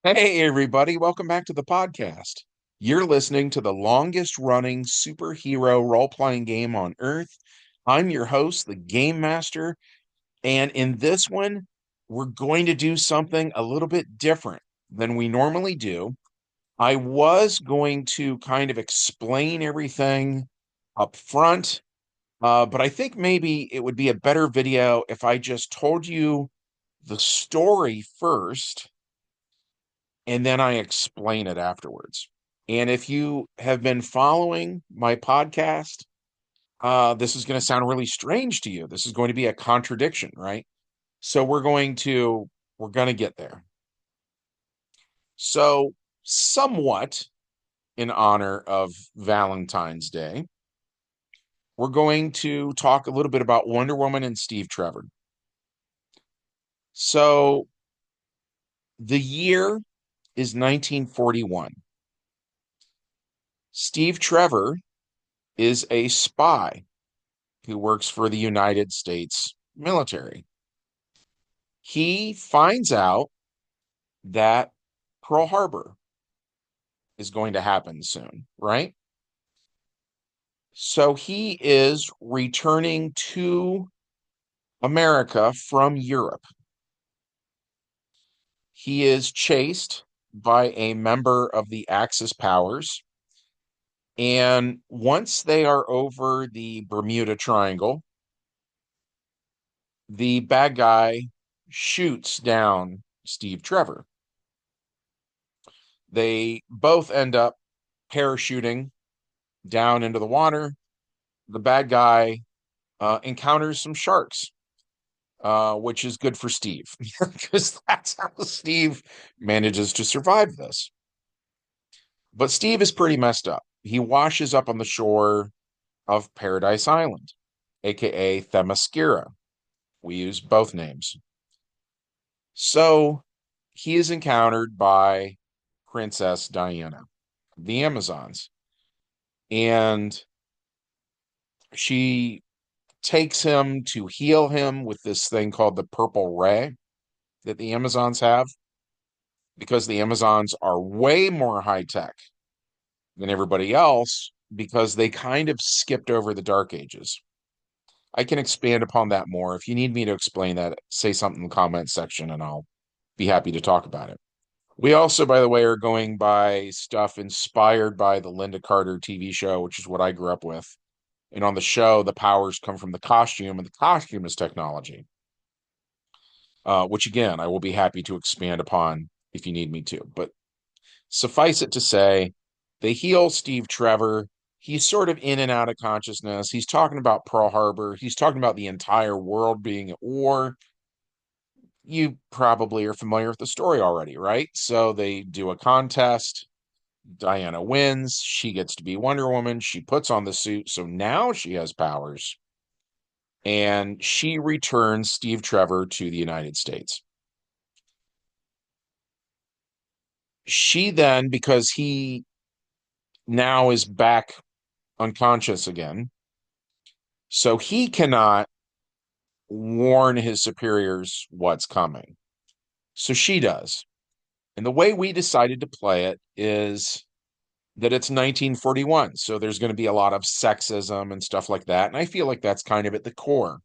Hey, everybody, welcome back to the podcast. You're listening to the longest running superhero role playing game on Earth. I'm your host, the Game Master, and in this one, we're going to do something a little bit different than we normally do. I was going to kind of explain everything up front, but I think maybe it would be a better video if I just told you the story first and then I explain it afterwards. And if you have been following my podcast, this is going to sound really strange to you. This is going to be a contradiction, right? So we're going to get there. So, somewhat in honor of Valentine's Day, we're going to talk a little bit about Wonder Woman and Steve Trevor. So, the year is 1941. Steve Trevor is a spy who works for the United States military. He finds out that Pearl Harbor is going to happen soon, right? So he is returning to America from Europe. He is chased by a member of the Axis powers. And once they are over the Bermuda Triangle, the bad guy shoots down Steve Trevor. They both end up parachuting down into the water. The bad guy encounters some sharks, which is good for Steve because that's how Steve manages to survive this. But Steve is pretty messed up. He washes up on the shore of Paradise Island, aka Themyscira. We use both names. So he is encountered by Princess Diana, the Amazons, and she takes him to heal him with this thing called the purple ray that the Amazons have because the Amazons are way more high tech than everybody else because they kind of skipped over the dark ages. I can expand upon that more. If you need me to explain that, say something in the comment section and I'll be happy to talk about it. We also, by the way, are going by stuff inspired by the Linda Carter TV show, which is what I grew up with. And on the show, the powers come from the costume, and the costume is technology. Which again, I will be happy to expand upon if you need me to. But suffice it to say, they heal Steve Trevor. He's sort of in and out of consciousness. He's talking about Pearl Harbor. He's talking about the entire world being at war. You probably are familiar with the story already, right? So they do a contest. Diana wins. She gets to be Wonder Woman. She puts on the suit. So now she has powers. And she returns Steve Trevor to the United States. She then, because he now is back unconscious again, so he cannot warn his superiors what's coming. So she does. And the way we decided to play it is that it's 1941. So there's going to be a lot of sexism and stuff like that. And I feel like that's kind of at the core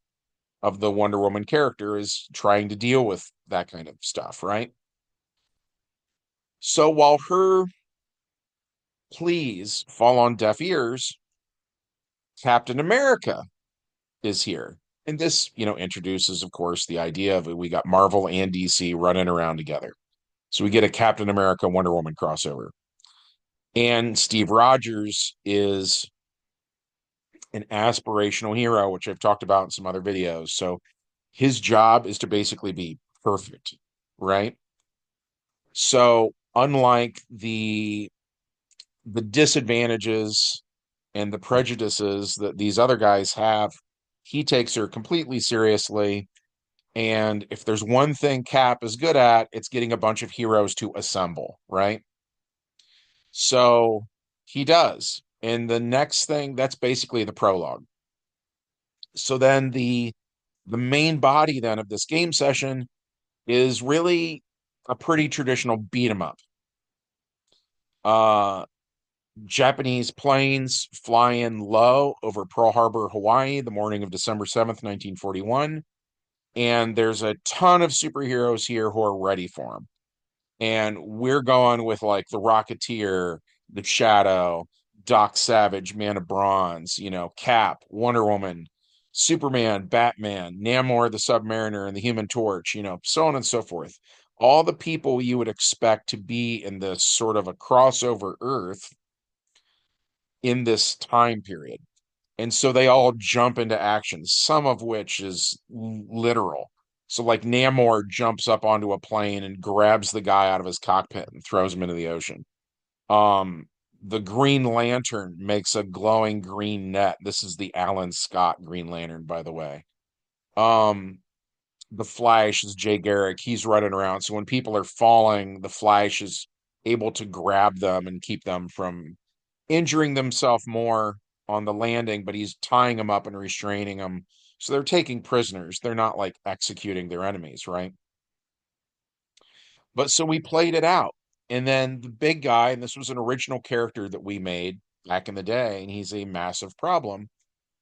of the Wonder Woman character is trying to deal with that kind of stuff, right? So while her pleas fall on deaf ears, Captain America is here. And this, introduces, of course, the idea of we got Marvel and DC running around together. So we get a Captain America Wonder Woman crossover. And Steve Rogers is an aspirational hero, which I've talked about in some other videos. So his job is to basically be perfect, right? So unlike the disadvantages and the prejudices that these other guys have, he takes her completely seriously. And if there's one thing Cap is good at, it's getting a bunch of heroes to assemble, right? So he does. And the next thing, that's basically the prologue. So then the main body then of this game session is really a pretty traditional beat 'em up. Uh, Japanese planes fly in low over Pearl Harbor, Hawaii, the morning of December 7th, 1941. And there's a ton of superheroes here who are ready for them. And we're going with like the Rocketeer, the Shadow, Doc Savage, Man of Bronze, Cap, Wonder Woman, Superman, Batman, Namor the Submariner, and the Human Torch, so on and so forth. All the people you would expect to be in this sort of a crossover Earth in this time period. And so they all jump into action, some of which is literal. So, like, Namor jumps up onto a plane and grabs the guy out of his cockpit and throws him into the ocean. Um, the Green Lantern makes a glowing green net. This is the Alan Scott Green Lantern, by the way. Um, the Flash is Jay Garrick. He's running around. So when people are falling, the Flash is able to grab them and keep them from injuring themselves more on the landing, but he's tying them up and restraining them. So they're taking prisoners. They're not like executing their enemies, right? But so we played it out. And then the big guy, and this was an original character that we made back in the day, and he's a massive problem,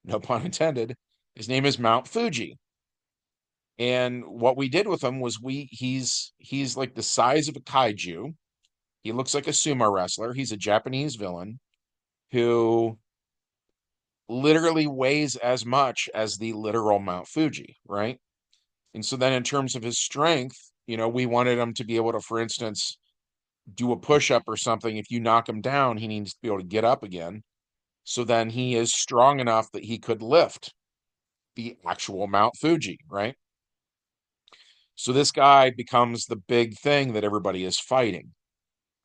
no pun intended. His name is Mount Fuji. And what we did with him was he's like the size of a kaiju. He looks like a sumo wrestler. He's a Japanese villain who literally weighs as much as the literal Mount Fuji, right? And so then in terms of his strength, we wanted him to be able to, for instance, do a push-up or something. If you knock him down, he needs to be able to get up again. So then he is strong enough that he could lift the actual Mount Fuji, right? So this guy becomes the big thing that everybody is fighting.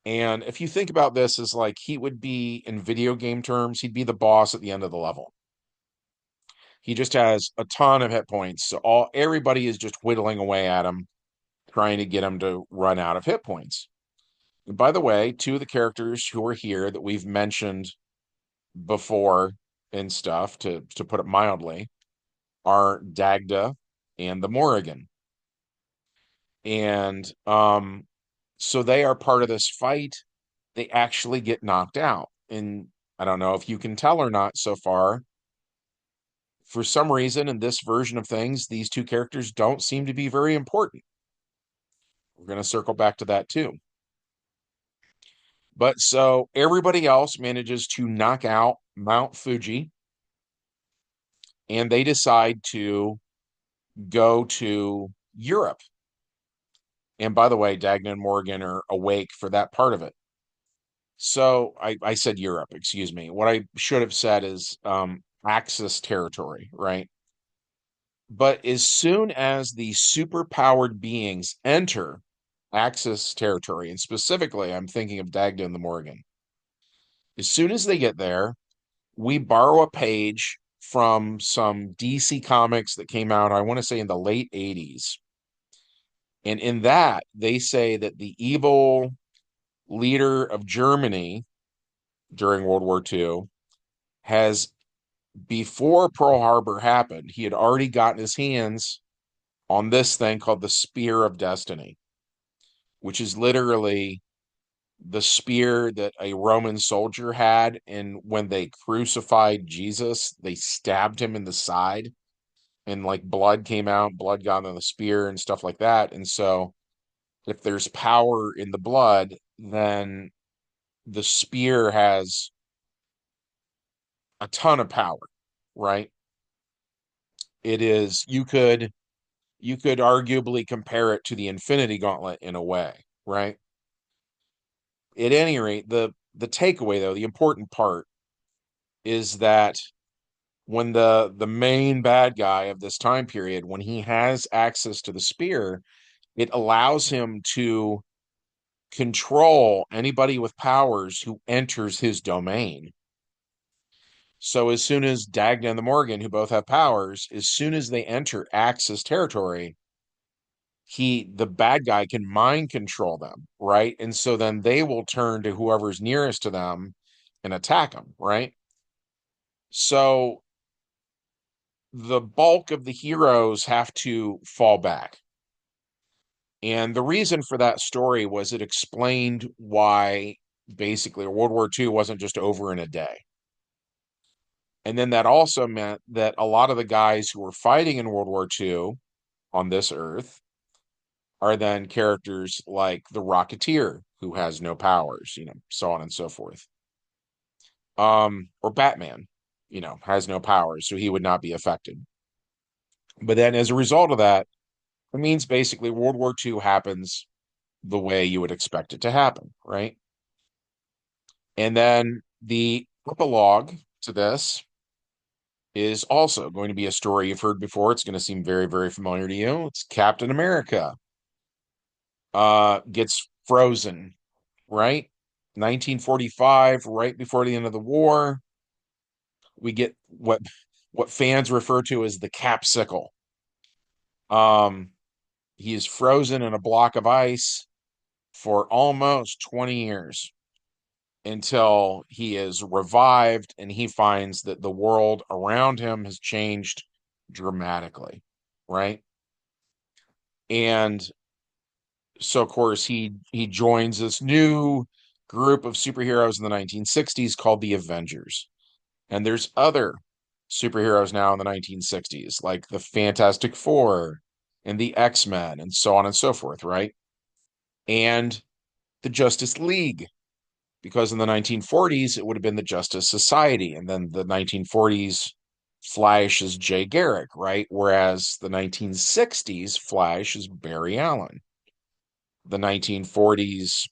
And if you think about this as like he would be in video game terms, he'd be the boss at the end of the level. He just has a ton of hit points. So everybody is just whittling away at him, trying to get him to run out of hit points. And by the way, two of the characters who are here that we've mentioned before and stuff, to put it mildly, are Dagda and the Morrigan. And so they are part of this fight. They actually get knocked out. And I don't know if you can tell or not so far. For some reason, in this version of things, these two characters don't seem to be very important. We're going to circle back to that too. But so everybody else manages to knock out Mount Fuji, and they decide to go to Europe. And by the way, Dagnan and Morgan are awake for that part of it. So I said Europe, excuse me. What I should have said is Axis territory, right? But as soon as the superpowered beings enter Axis territory, and specifically I'm thinking of Dagda and the Morgan, as soon as they get there, we borrow a page from some DC comics that came out, I want to say in the late 80s. And in that, they say that the evil leader of Germany during World War II has, before Pearl Harbor happened, he had already gotten his hands on this thing called the Spear of Destiny, which is literally the spear that a Roman soldier had. And when they crucified Jesus, they stabbed him in the side and like blood came out, blood got on the spear and stuff like that. And so if there's power in the blood, then the spear has a ton of power, right? It is, you could arguably compare it to the Infinity Gauntlet in a way, right? At any rate, the takeaway though, the important part is that when the main bad guy of this time period, when he has access to the spear, it allows him to control anybody with powers who enters his domain. So as soon as Dagna and the Morgan, who both have powers, as soon as they enter Axis territory, the bad guy can mind control them, right? And so then they will turn to whoever's nearest to them and attack them, right? So the bulk of the heroes have to fall back. And the reason for that story was it explained why basically World War II wasn't just over in a day. And then that also meant that a lot of the guys who were fighting in World War II on this earth are then characters like the Rocketeer, who has no powers, so on and so forth. Or Batman, has no powers, so he would not be affected. But then as a result of that, it means basically World War II happens the way you would expect it to happen, right? And then the epilogue to this is also going to be a story you've heard before. It's going to seem very, very familiar to you. It's Captain America gets frozen, right? 1945, right before the end of the war, we get what fans refer to as the capsicle. Um, he is frozen in a block of ice for almost 20 years until he is revived and he finds that the world around him has changed dramatically, right? And so of course he joins this new group of superheroes in the 1960s called the Avengers. And there's other superheroes now in the 1960s, like the Fantastic Four and the X-Men and so on and so forth, right? And the Justice League, because in the 1940s it would have been the Justice Society, and then the 1940s Flash is Jay Garrick, right? Whereas the 1960s Flash is Barry Allen. The 1940s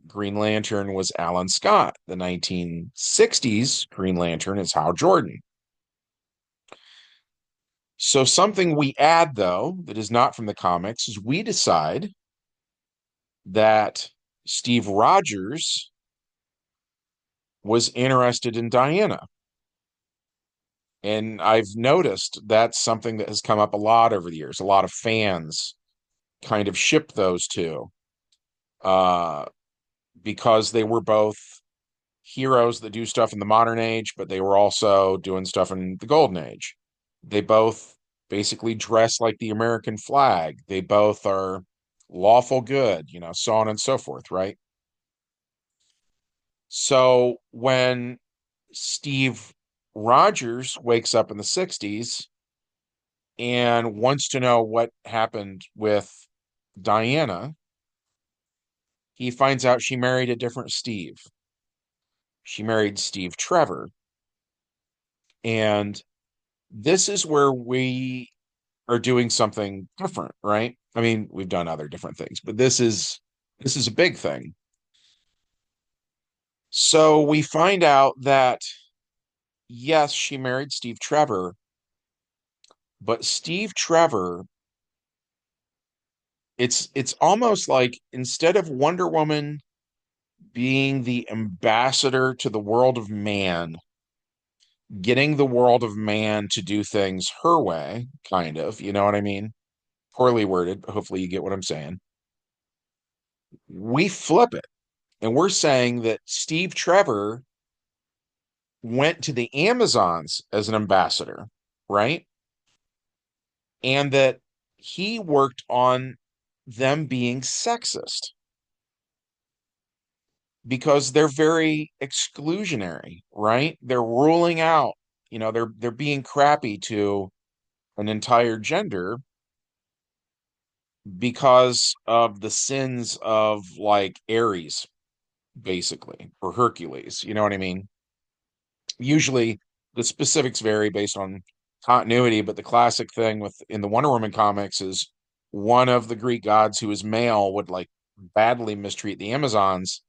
Green Lantern was Alan Scott. The 1960s Green Lantern is Hal Jordan. So something we add, though, that is not from the comics, is we decide that Steve Rogers was interested in Diana. And I've noticed that's something that has come up a lot over the years. A lot of fans kind of ship those two uh, because they were both heroes that do stuff in the modern age, but they were also doing stuff in the golden age. They both basically dress like the American flag. They both are lawful good, so on and so forth, right? So when Steve Rogers wakes up in the 60s and wants to know what happened with Diana, he finds out she married a different Steve. She married Steve Trevor. And this is where we are doing something different, right? I mean, we've done other different things, but this is a big thing. So we find out that yes, she married Steve Trevor, but Steve Trevor, it's almost like instead of Wonder Woman being the ambassador to the world of man, getting the world of man to do things her way, kind of, you know what I mean? Poorly worded, but hopefully you get what I'm saying. We flip it and we're saying that Steve Trevor went to the Amazons as an ambassador, right? And that he worked on them being sexist because they're very exclusionary, right? They're ruling out, they're being crappy to an entire gender because of the sins of like Ares, basically, or Hercules. You know what I mean? Usually the specifics vary based on continuity, but the classic thing with in the Wonder Woman comics is one of the Greek gods who is male would like badly mistreat the Amazons,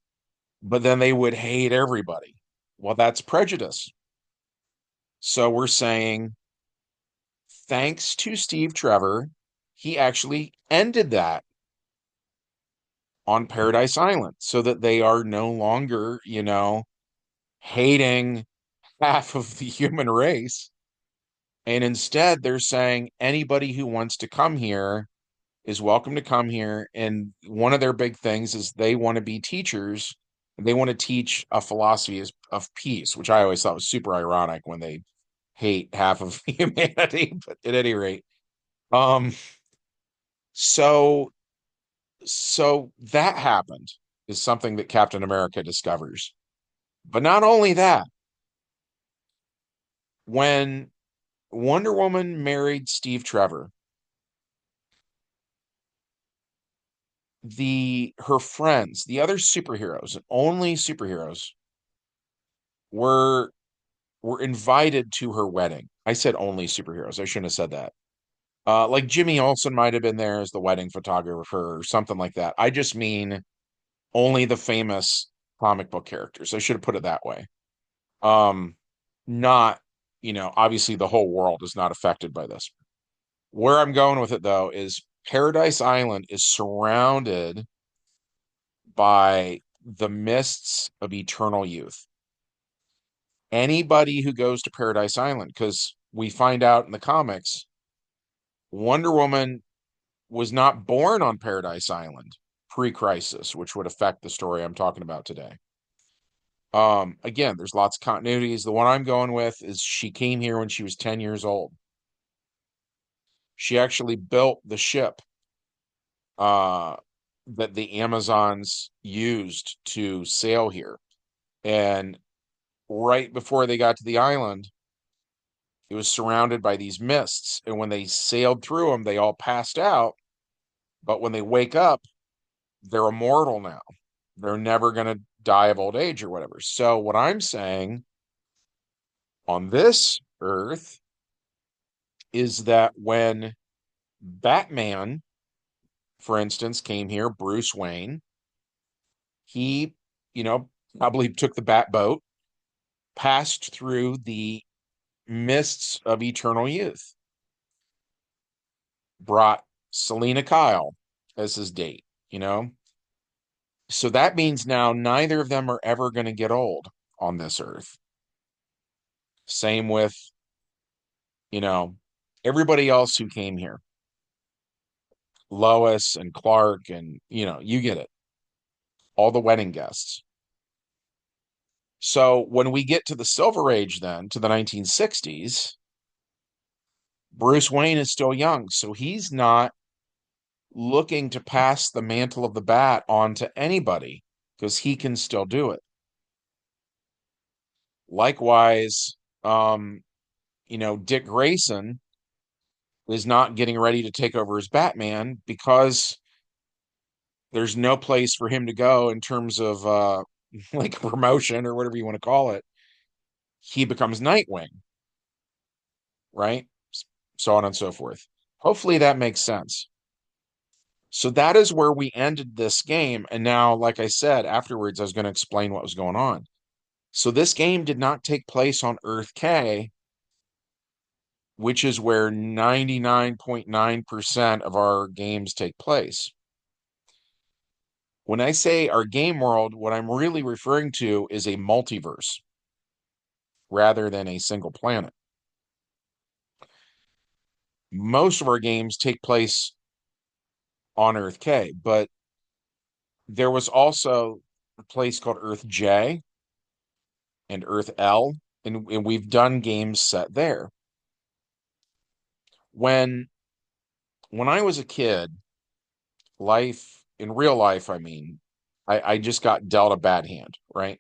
but then they would hate everybody. Well, that's prejudice. So we're saying, thanks to Steve Trevor, he actually ended that on Paradise Island so that they are no longer, hating half of the human race. And instead, they're saying anybody who wants to come here is welcome to come here. And one of their big things is they want to be teachers. They want to teach a philosophy of peace, which I always thought was super ironic when they hate half of humanity. But at any rate, um, so So that happened is something that Captain America discovers. But not only that, when Wonder Woman married Steve Trevor, the her friends, the other superheroes, and only superheroes, were were invited to her wedding. I said only superheroes. I shouldn't have said that. Like Jimmy Olsen might have been there as the wedding photographer or something like that. I just mean only the famous comic book characters. I should have put it that way. Um, not, obviously the whole world is not affected by this. Where I'm going with it though is Paradise Island is surrounded by the mists of eternal youth. Anybody who goes to Paradise Island, because we find out in the comics, Wonder Woman was not born on Paradise Island pre-crisis, which would affect the story I'm talking about today. Again, there's lots of continuities. The one I'm going with is she came here when she was 10 years old. She actually built the ship uh that the Amazons used to sail here. And right before they got to the island, it was surrounded by these mists. And when they sailed through them, they all passed out. But when they wake up, they're immortal now. They're never going to die of old age or whatever. So, what I'm saying on this earth is that when Batman, for instance, came here, Bruce Wayne, he, you know, probably took the Bat boat, passed through the mists of eternal youth, brought Selena Kyle as his date, you know? So that means now neither of them are ever going to get old on this earth. Same with, you know, everybody else who came here. Lois and Clark and, you get it. All the wedding guests. So when we get to the Silver Age then, to the 1960s, Bruce Wayne is still young, so he's not looking to pass the mantle of the bat on to anybody because he can still do it. Likewise, Dick Grayson is not getting ready to take over as Batman because there's no place for him to go in terms of like promotion or whatever you want to call it. He becomes Nightwing, right? So on and so forth. Hopefully that makes sense. So that is where we ended this game. And now, like I said, afterwards, I was going to explain what was going on. So this game did not take place on Earth K, which is where 99.9% of our games take place. When I say our game world, what I'm really referring to is a multiverse rather than a single planet. Most of our games take place on Earth K, but there was also a place called Earth J and Earth L, and we've done games set there. When when I was a kid, life in real life, I mean, I just got dealt a bad hand, right?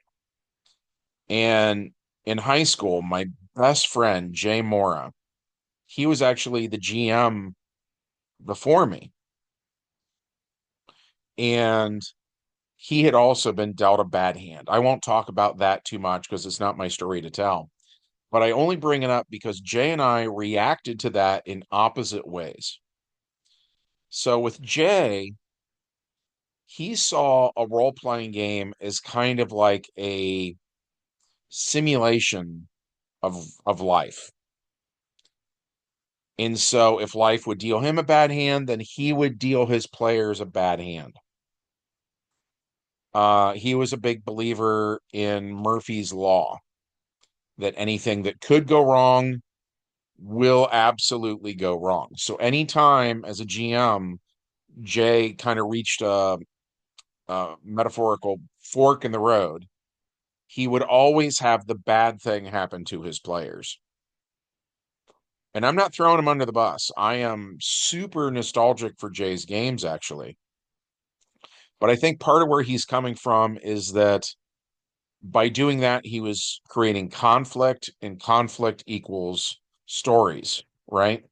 And in high school, my best friend, Jay Mora, he was actually the GM before me. And he had also been dealt a bad hand. I won't talk about that too much because it's not my story to tell. But I only bring it up because Jay and I reacted to that in opposite ways. So with Jay, he saw a role-playing game as kind of like a simulation of life. And so if life would deal him a bad hand, then he would deal his players a bad hand. He was a big believer in Murphy's Law, that anything that could go wrong will absolutely go wrong. So anytime as a GM, Jay kind of reached a metaphorical fork in the road, he would always have the bad thing happen to his players. And I'm not throwing him under the bus. I am super nostalgic for Jay's games, actually. But I think part of where he's coming from is that by doing that, he was creating conflict, and conflict equals stories, right?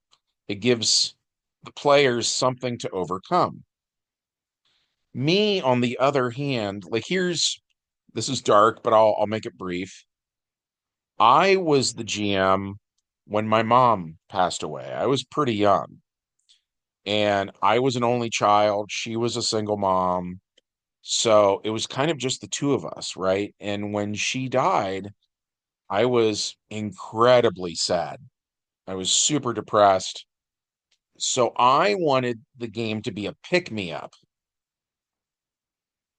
It gives the players something to overcome. Me, on the other hand, like this is dark, but I'll make it brief. I was the GM when my mom passed away. I was pretty young, and I was an only child. She was a single mom. So it was kind of just the two of us, right? And when she died, I was incredibly sad. I was super depressed. So I wanted the game to be a pick me up.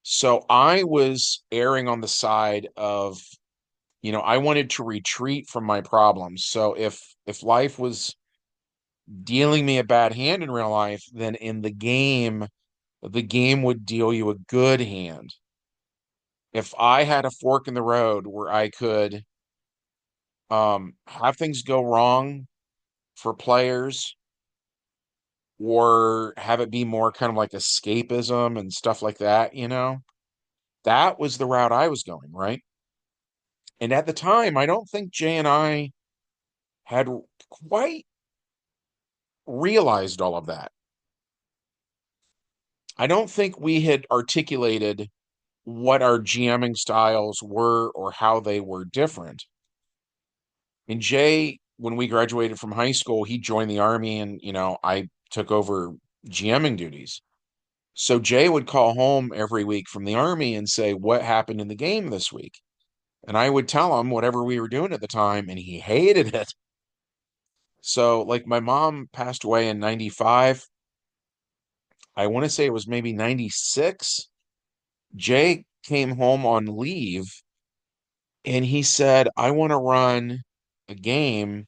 So I was erring on the side of, I wanted to retreat from my problems. So if life was dealing me a bad hand in real life, then in the game would deal you a good hand. If I had a fork in the road where I could have things go wrong for players or have it be more kind of like escapism and stuff like that, that was the route I was going, right? And at the time, I don't think Jay and I had quite realized all of that. I don't think we had articulated what our GMing styles were or how they were different. And Jay, when we graduated from high school, he joined the army and, I took over GMing duties. So Jay would call home every week from the army and say, "What happened in the game this week?" And I would tell him whatever we were doing at the time, and he hated it. So, like, my mom passed away in 95. I want to say it was maybe 96. Jay came home on leave and he said, "I want to run a game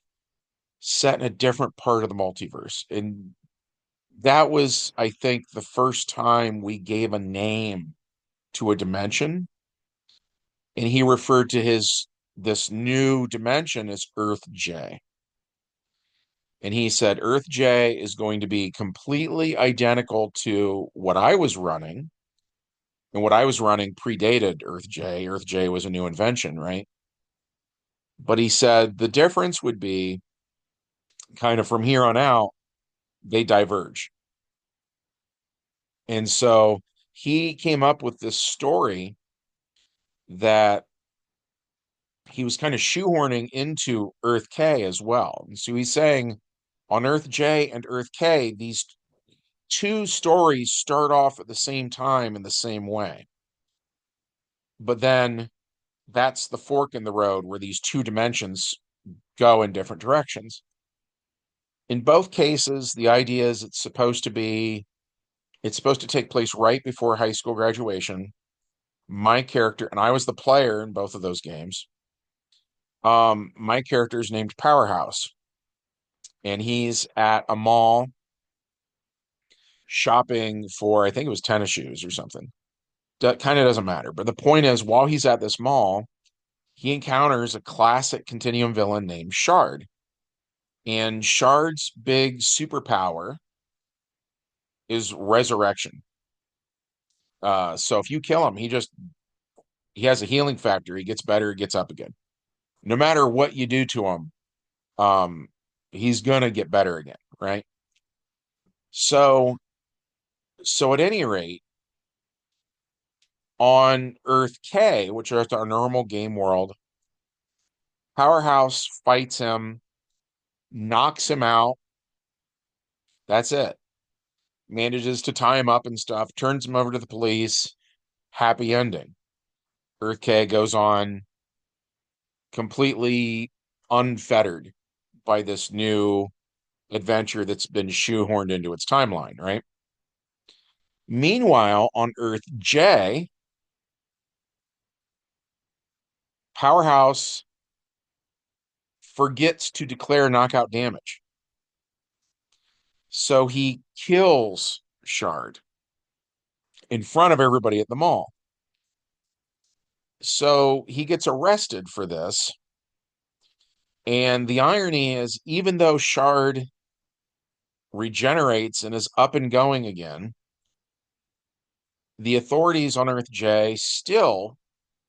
set in a different part of the multiverse." And that was, I think, the first time we gave a name to a dimension. And he referred to his this new dimension as Earth J. And he said Earth J is going to be completely identical to what I was running. And what I was running predated Earth J. Earth J was a new invention, right? But he said the difference would be kind of from here on out, they diverge. And so he came up with this story that he was kind of shoehorning into Earth K as well. And so he's saying on Earth J and Earth K, these two stories start off at the same time in the same way. But then that's the fork in the road where these two dimensions go in different directions. In both cases, the idea is it's supposed to take place right before high school graduation. My character, and I was the player in both of those games. My character is named Powerhouse, and he's at a mall shopping for, I think it was tennis shoes or something. That kind of doesn't matter. But the point is, while he's at this mall, he encounters a classic Continuum villain named Shard. And Shard's big superpower is resurrection. So if you kill him, he has a healing factor. He gets better, he gets up again. No matter what you do to him, um, he's gonna get better again, right? So so at any rate, on Earth K, which is our normal game world, Powerhouse fights him, knocks him out. That's it. Manages to tie him up and stuff, turns him over to the police. Happy ending. Earth K goes on completely unfettered by this new adventure that's been shoehorned into its timeline, right? Meanwhile, on Earth J, Powerhouse forgets to declare knockout damage. So he kills Shard in front of everybody at the mall. So he gets arrested for this. And the irony is, even though Shard regenerates and is up and going again, the authorities on Earth J still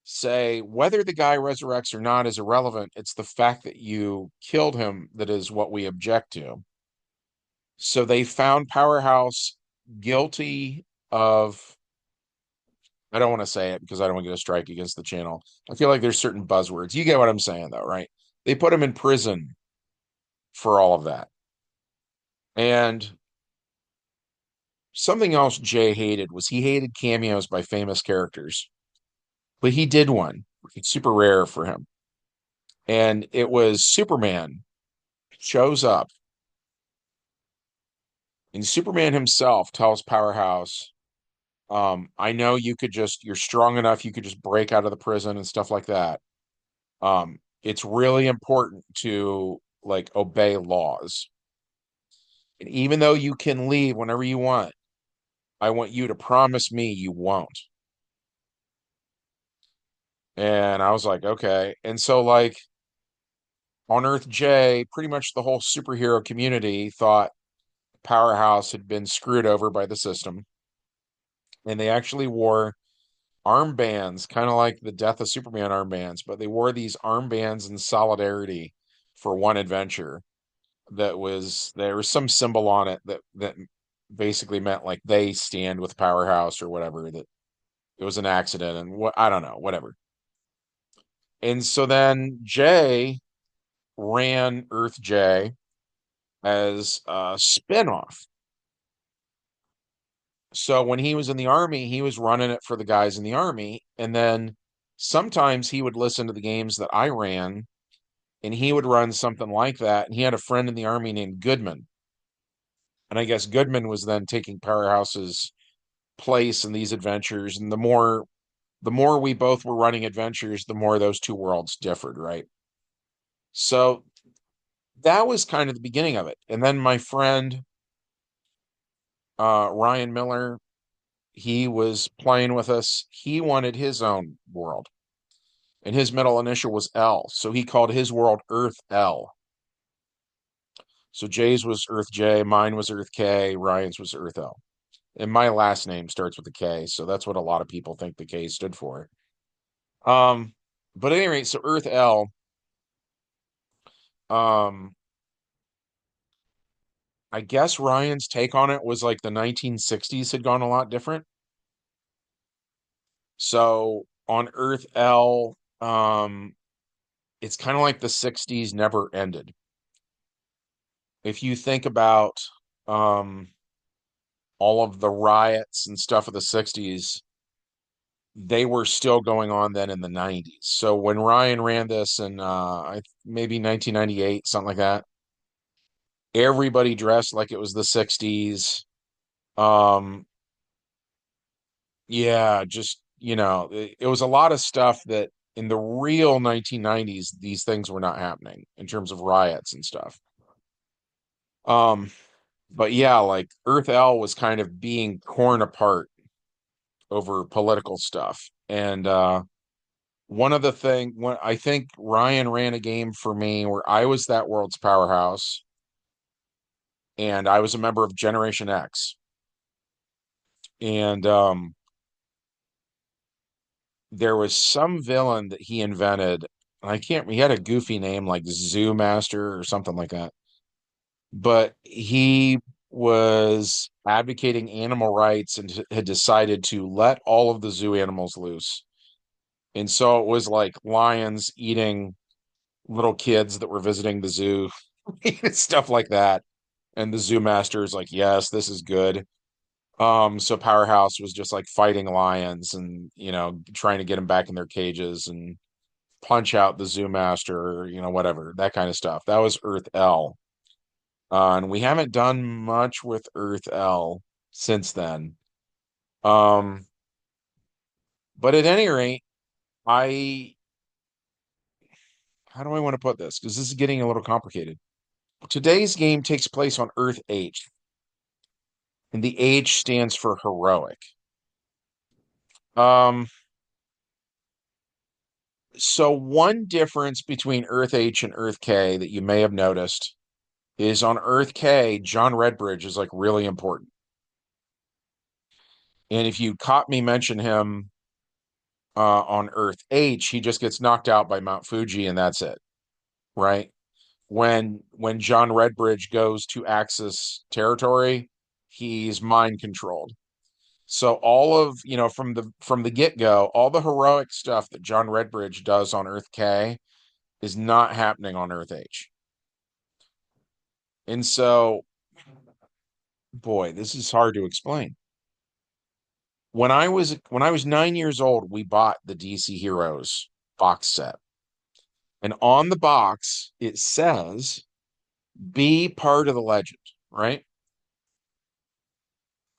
say whether the guy resurrects or not is irrelevant. It's the fact that you killed him that is what we object to. So they found Powerhouse guilty of, I don't want to say it because I don't want to get a strike against the channel. I feel like there's certain buzzwords. You get what I'm saying, though, right? They put him in prison for all of that. And something else Jay hated was he hated cameos by famous characters, but he did one. It's super rare for him. And it was Superman shows up, and Superman himself tells Powerhouse, I know you're strong enough, you could just break out of the prison and stuff like that. It's really important to like obey laws. And even though you can leave whenever you want, I want you to promise me you won't. And I was like, okay. And so, like, on Earth J, pretty much the whole superhero community thought Powerhouse had been screwed over by the system. And they actually wore armbands, kind of like the Death of Superman armbands, but they wore these armbands in solidarity for one adventure. There was some symbol on it that basically meant like they stand with Powerhouse or whatever, that it was an accident and what, I don't know, whatever. And so then Jay ran Earth J as a spinoff. So when he was in the army, he was running it for the guys in the army. And then sometimes he would listen to the games that I ran and he would run something like that. And he had a friend in the army named Goodman. And I guess Goodman was then taking Powerhouse's place in these adventures. And the more we both were running adventures, the more those two worlds differed, right? So that was kind of the beginning of it. And then my friend Ryan Miller, he was playing with us. He wanted his own world, and his middle initial was L, so he called his world Earth L. So Jay's was Earth J, mine was Earth K, Ryan's was Earth L. And my last name starts with a K, so that's what a lot of people think the K stood for. Um, but at any rate, so Earth L, um, I guess Ryan's take on it was like the 1960s had gone a lot different. So on Earth L, it's kind of like the 60s never ended. If you think about um, all of the riots and stuff of the 60s, they were still going on then in the 90s. So when Ryan ran this in maybe 1998, something like that, everybody dressed like it was the 60s. Um, yeah, just, it was a lot of stuff that in the real 1990s, these things were not happening in terms of riots and stuff. Um, but yeah, like Earth L was kind of being torn apart over political stuff. And one of the thing when I think Ryan ran a game for me where I was that world's powerhouse and I was a member of Generation X. And there was some villain that he invented. I can't, he had a goofy name like Zoo Master or something like that. But he was advocating animal rights and had decided to let all of the zoo animals loose. And so it was like lions eating little kids that were visiting the zoo, stuff like that. And the zoo master is like, yes, this is good. So Powerhouse was just like fighting lions and, trying to get them back in their cages and punch out the zoo master, whatever, that kind of stuff. That was Earth L. And we haven't done much with Earth L since then. Um, but at any rate, I how do I want to put this? Because this is getting a little complicated. Today's game takes place on Earth H, and the H stands for heroic. Um, so one difference between Earth H and Earth K that you may have noticed is on Earth K, John Redbridge is like really important. And if you caught me mention him on Earth H, he just gets knocked out by Mount Fuji, and that's it, right? When John Redbridge goes to Axis territory, he's mind controlled. So all of, from the get-go, all the heroic stuff that John Redbridge does on Earth K is not happening on Earth H. And so, boy, this is hard to explain. When I was 9 years old, we bought the DC Heroes box set. And on the box, it says, be part of the legend, right?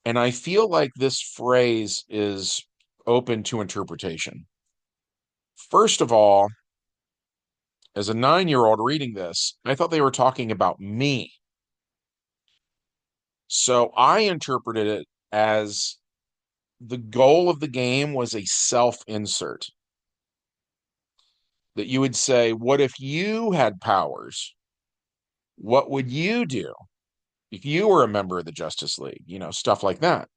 And I feel like this phrase is open to interpretation. First of all, as a 9-year-old reading this, I thought they were talking about me. So I interpreted it as the goal of the game was a self-insert. That you would say, what if you had powers? What would you do if you were a member of the Justice League? Stuff like that.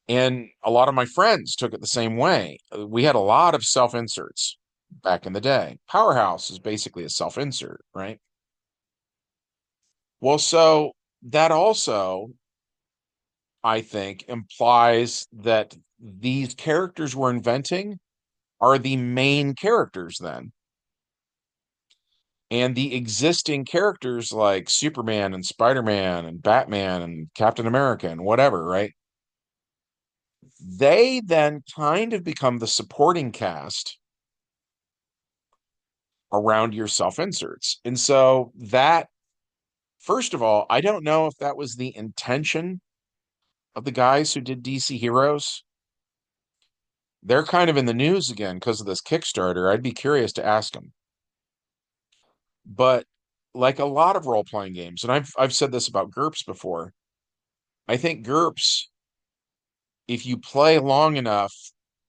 And a lot of my friends took it the same way. We had a lot of self inserts back in the day. Powerhouse is basically a self insert, right? Well, so that also, I think, implies that these characters we're inventing are the main characters then. And the existing characters like Superman and Spider-Man and Batman and Captain America and whatever, right? They then kind of become the supporting cast around your self inserts. And so that, first of all, I don't know if that was the intention of the guys who did DC Heroes. They're kind of in the news again because of this Kickstarter. I'd be curious to ask them. But like a lot of role-playing games, and I've said this about GURPS before, I think GURPS, if you play long enough,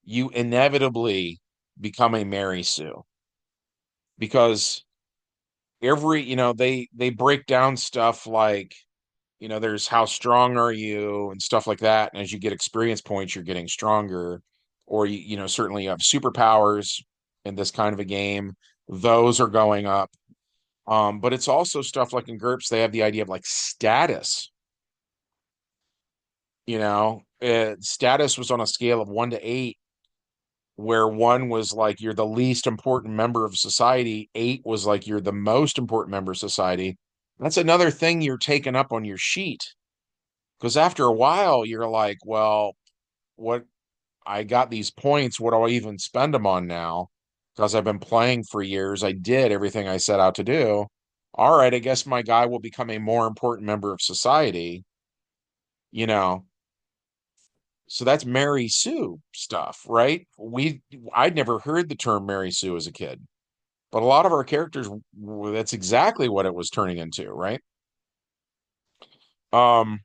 you inevitably become a Mary Sue because they break down stuff like, there's how strong are you and stuff like that. And as you get experience points, you're getting stronger. Or certainly you have superpowers in this kind of a game. Those are going up. But it's also stuff like in GURPS, they have the idea of like status. Status was on a scale of 1 to 8, where 1 was like you're the least important member of society, 8 was like you're the most important member of society. That's another thing you're taking up on your sheet. Because after a while, you're like, well, what I got these points, what do I even spend them on now? Because I've been playing for years. I did everything I set out to do. All right, I guess my guy will become a more important member of society, you know. So that's Mary Sue stuff, right? I'd never heard the term Mary Sue as a kid, but a lot of our characters, that's exactly what it was turning into, right? Um,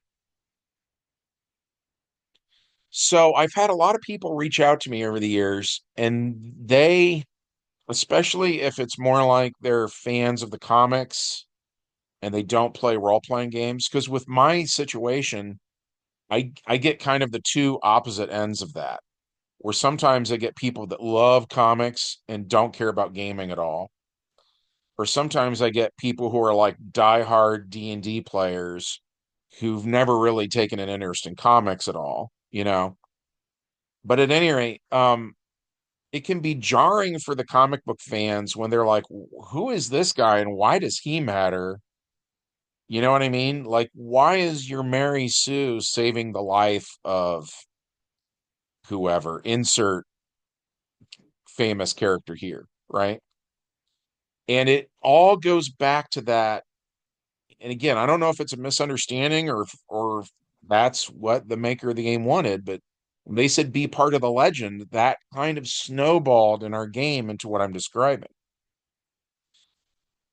so I've had a lot of people reach out to me over the years, and they, especially if it's more like they're fans of the comics and they don't play role-playing games, because with my situation, I get kind of the two opposite ends of that, where sometimes I get people that love comics and don't care about gaming at all. Or sometimes I get people who are like diehard D&D players who've never really taken an interest in comics at all. But at any rate, it can be jarring for the comic book fans when they're like, who is this guy and why does he matter? You know what I mean? Like, why is your Mary Sue saving the life of whoever? Insert famous character here, right? And it all goes back to that. And again, I don't know if it's a misunderstanding or if that's what the maker of the game wanted, but when they said be part of the legend, that kind of snowballed in our game into what I'm describing.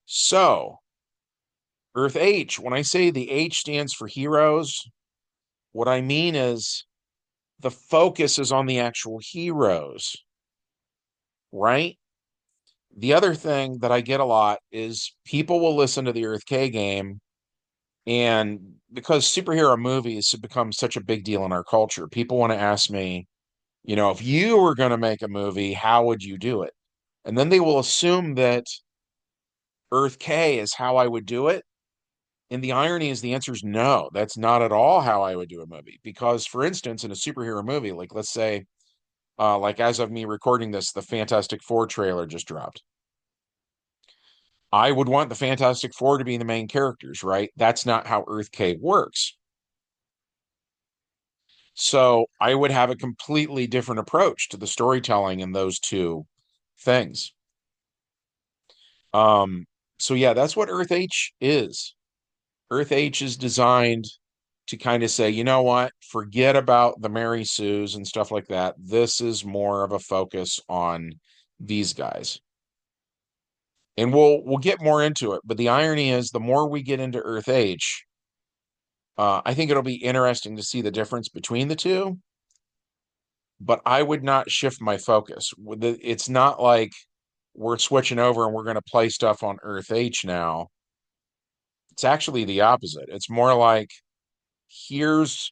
So, Earth H, when I say the H stands for heroes, what I mean is the focus is on the actual heroes, right? The other thing that I get a lot is people will listen to the Earth K game and because superhero movies have become such a big deal in our culture, people want to ask me, if you were going to make a movie, how would you do it? And then they will assume that Earth K is how I would do it. And the irony is the answer is no, that's not at all how I would do a movie. Because, for instance, in a superhero movie, like let's say, like as of me recording this, the Fantastic Four trailer just dropped. I would want the Fantastic Four to be the main characters, right? That's not how Earth K works. So I would have a completely different approach to the storytelling in those two things. Um, so yeah, that's what Earth H is. Earth H is designed to kind of say, you know what, forget about the Mary Sues and stuff like that. This is more of a focus on these guys. And we'll get more into it. But the irony is the more we get into Earth H, I think it'll be interesting to see the difference between the two. But I would not shift my focus. It's not like we're switching over and we're going to play stuff on Earth H now. It's actually the opposite. It's more like here's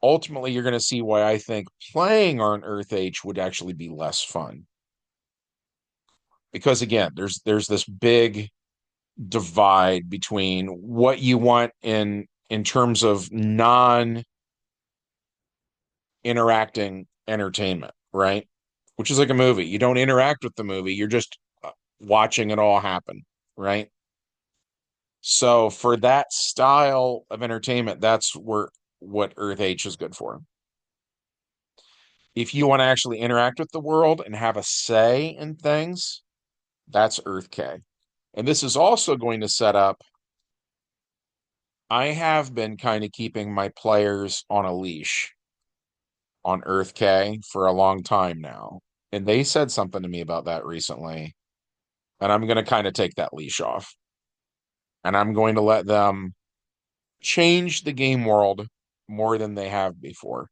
ultimately you're going to see why I think playing on Earth H would actually be less fun. Because again, there's this big divide between what you want in terms of non interacting entertainment, right? Which is like a movie. You don't interact with the movie, you're just watching it all happen, right? So for that style of entertainment, that's where what Earth H is good for. If you want to actually interact with the world and have a say in things, that's Earth K. And this is also going to set up. I have been kind of keeping my players on a leash on Earth K for a long time now. And they said something to me about that recently. And I'm going to kind of take that leash off. And I'm going to let them change the game world more than they have before.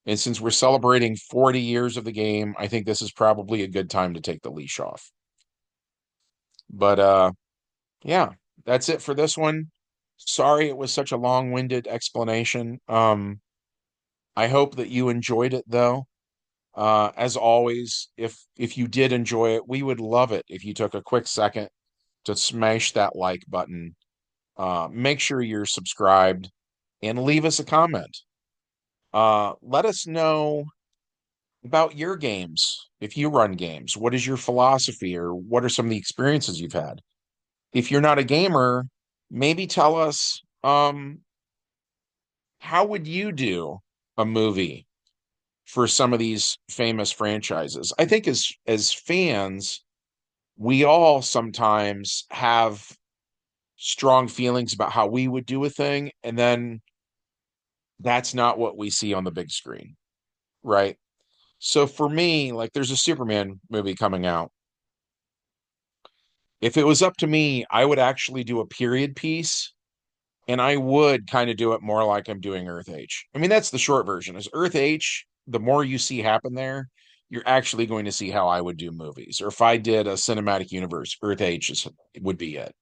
And since we're celebrating 40 years of the game, I think this is probably a good time to take the leash off. But yeah, that's it for this one. Sorry it was such a long-winded explanation. I hope that you enjoyed it though. As always, if you did enjoy it, we would love it if you took a quick second to smash that like button. Make sure you're subscribed and leave us a comment. Let us know about your games. If you run games, what is your philosophy or what are some of the experiences you've had? If you're not a gamer, maybe tell us how would you do a movie for some of these famous franchises? I think as fans, we all sometimes have strong feelings about how we would do a thing, and then that's not what we see on the big screen, right? So for me, like there's a Superman movie coming out. If it was up to me, I would actually do a period piece and I would kind of do it more like I'm doing Earth H. I mean, that's the short version. Is Earth H, the more you see happen there, you're actually going to see how I would do movies. Or if I did a cinematic universe, Earth H would be it.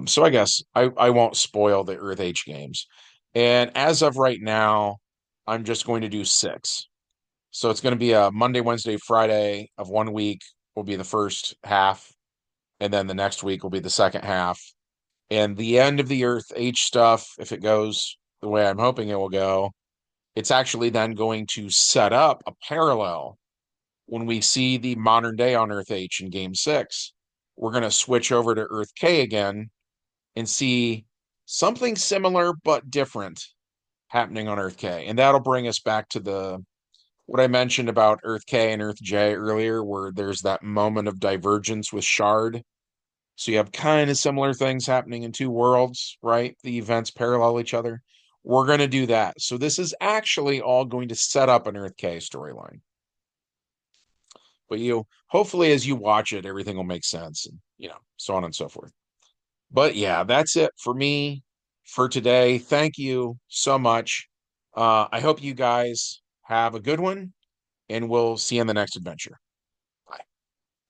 So I guess I won't spoil the Earth H games. And as of right now, I'm just going to do six. So it's going to be a Monday, Wednesday, Friday of one week will be the first half, and then the next week will be the second half. And the end of the Earth H stuff, if it goes the way I'm hoping it will go, it's actually then going to set up a parallel when we see the modern day on Earth H in game six. We're going to switch over to Earth K again and see something similar but different happening on Earth K. And that'll bring us back to the what I mentioned about Earth K and Earth J earlier, where there's that moment of divergence with Shard. So you have kind of similar things happening in two worlds, right? The events parallel each other. We're going to do that. So this is actually all going to set up an Earth K storyline. But hopefully as you watch it, everything will make sense and, so on and so forth. But yeah, that's it for me for today. Thank you so much. I hope you guys have a good one and we'll see you in the next adventure.